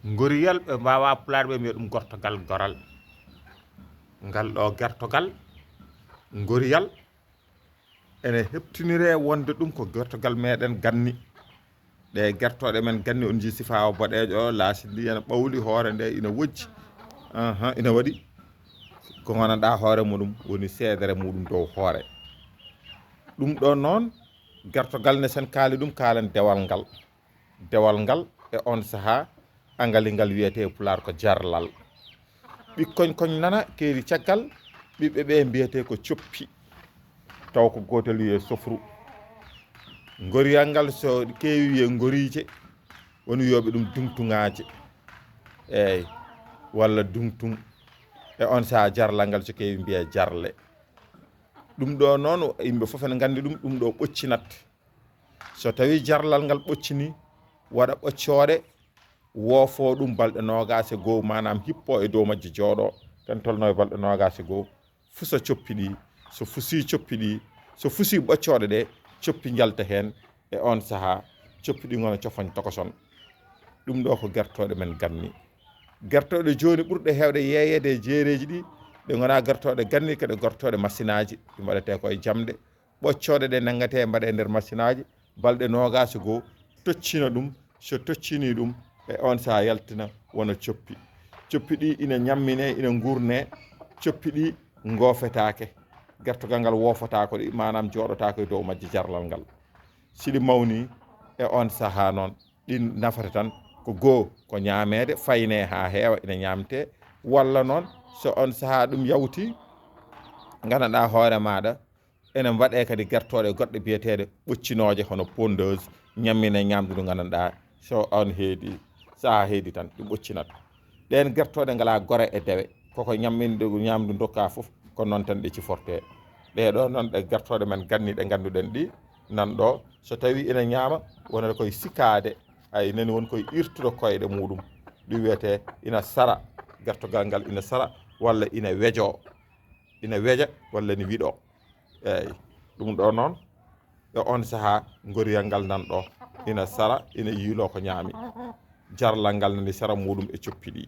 ngoriyal ɓe mbawa pulaar ɓe mbiya ɗum gortogal goral ngal ɗo gertogal ngoriyal ene heptinire wonde ɗum ko gertogal meɗen ganni ɗe gertoɗe men ganni on ji sifawa boɗejo laasidi ene ɓawli hoore nde ina wojji ina waɗi ko gandanɗa hoore muɗum woni seedere muɗum dow hoore ɗum ɗo noon gertogal ne sen kaali ɗum kaalen dewal ngal e on saaha angali ngal wiyete pulaar ko jarlal ɓikkoñ koñ nana keeri caggal ɓiɓɓe ɓe mbiyete ko coppi taw ko gotel wiye sofru ngoriyal ngal so keewi wiye ngoriije woni wiyoɓe ɗum dungtuŋaje eyyi walla dungtung e on saaha jarlal ngal so keewi mbiye jarle ɗum ɗo noon yimɓe fof ene gandi ɗum ɗo ɓoccinat so tawi jarlal ngal ɓoccini waɗa ɓoccode woofo ɗum balɗe nogas e goho manam hippo e dow majje jooɗo tan tolno e balɗe nogas e goho fusa coppi ɗi so fusi coppi ɗi so fusi ɓoccode ɗe coppi jalta hen e on saaha coppi ɗi gona cofañ tokoson ɗum ɗo ko gertoɗe men ganni gertoɗe joni ɓurɗe hewde yeeyede e jeereji ɗi ɗe gona gertoɗe ganni kede gertoɗe machine aji ɗi mbaɗete koye jamde ɓoccode ɗe nangate mbaɗe nder machine aji balɗe nogas e goho toccina ɗum so toccini ɗum e on saaha yaltina wona coppi ɗi ina ñammine ina gurne coppi ɗi gofetake gertogal ngal wofotako ɗi manam joɗotako e dow majje jarlal ngal siɗi mawni e on saaha noon ɗi nafata tan ko goho ko ñamede fayne ha heewa ina ñamte walla noon so on saaha ɗum yawti gandanɗa hoore maɗa ene mbaɗe kadi gertoɗe goɗɗe biyeteɗe ɓoccinoje hono pondeuse ñammine ñamdu ndu gandanɗa so on heedi saaha heedi tan ɗi ɓoccinat ɗen gertoɗe ngala gore e dewe koko ñamminde ñamdu dokka foof ko noon tan ɗe ciforte ɗeɗo noon ɗe gertoɗe men ganni ɗe ganduɗen ɗi nan ɗo so tawi ina ñaama wonata koye sikade ay nani won koye irtude koyɗe muɗum ɗum wiyete ina sara gertogal ngal ina sara walla ina weejo ina weeja walla ne wiiɗo eyyi ɗum ɗo noon e on saaha goriyal ngal nan ɗo ina sara ina yiilo ko ñaami jarlal ngal nani sara muɗum e coppi ɗi